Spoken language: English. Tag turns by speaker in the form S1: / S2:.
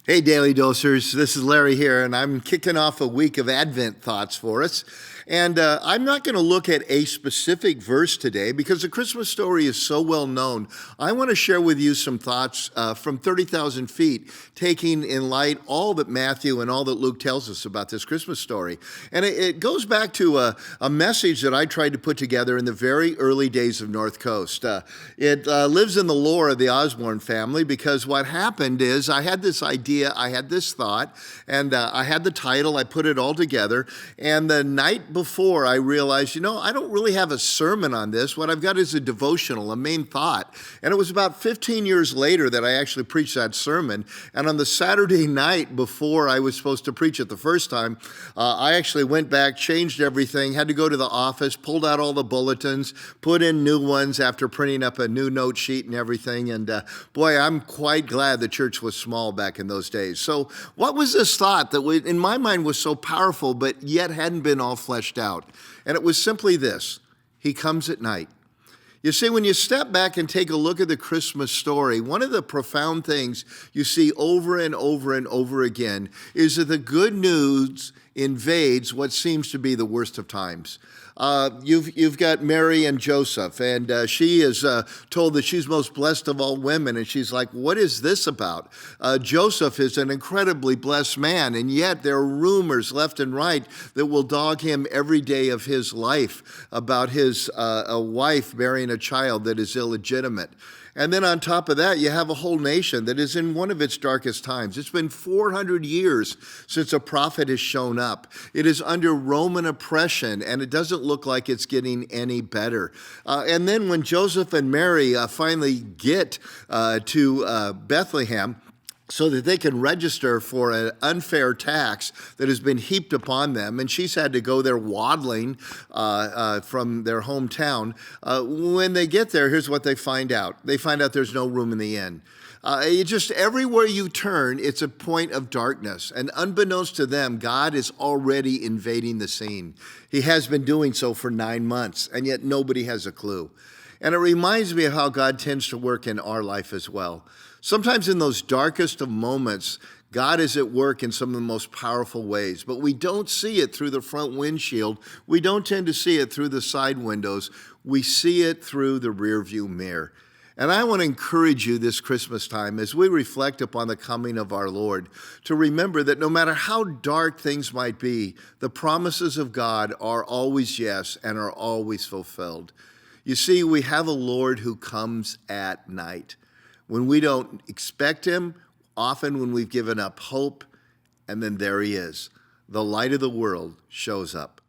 S1: Hey, Daily Dosers, this is Larry here, and I'm kicking off a week of Advent thoughts for us. And I'm not going to look at a specific verse today because the Christmas story is so well known. I want to share with you some thoughts from 30,000 feet, taking in light all that Matthew and all that Luke tells us about this Christmas story. And it goes back to a message that I tried to put together in the very early days of North Coast. It lives in the lore of the Osborne family because what happened is I had this idea, I had this thought, and I had the title, I put it all together, and the night before I realized, I don't really have a sermon on this. What I've got is a devotional, a main thought. And it was about 15 years later that I actually preached that sermon. And on the Saturday night before I was supposed to preach it the first time, I actually went back, changed everything, had to go to the office, pulled out all the bulletins, put in new ones after printing up a new note sheet and everything. And boy, I'm quite glad the church was small back in those days. So what was this thought that in my mind was so powerful, but yet hadn't been all fleshed out? And it was simply this: He comes at night. You see, when you step back and take a look at the Christmas story, one of the profound things you see over and over and over again is that the good news invades what seems to be the worst of times. You've got Mary and Joseph, and she is told that she's most blessed of all women, and she's like, what is this about? Joseph is an incredibly blessed man, and yet there are rumors left and right that will dog him every day of his life about his a wife bearing a child that is illegitimate. And then on top of that, you have a whole nation that is in one of its darkest times. It's been 400 years since a prophet has shown up. It is under Roman oppression, and it doesn't look like it's getting any better. And then when Joseph and Mary finally get to Bethlehem, so that they can register for an unfair tax that has been heaped upon them. And she's had to go there waddling from their hometown. When they get there, here's what they find out. They find out there's no room in the inn. Just everywhere you turn, it's a point of darkness. And unbeknownst to them, God is already invading the scene. He has been doing so for 9 months, and yet nobody has a clue. And it reminds me of how God tends to work in our life as well. Sometimes in those darkest of moments, God is at work in some of the most powerful ways, but we don't see it through the front windshield. We don't tend to see it through the side windows. We see it through the rearview mirror. And I want to encourage you this Christmas time as we reflect upon the coming of our Lord to remember that no matter how dark things might be, the promises of God are always yes and are always fulfilled. You see, we have a Lord who comes at night. When we don't expect him, often when we've given up hope, and then there he is. The light of the world shows up.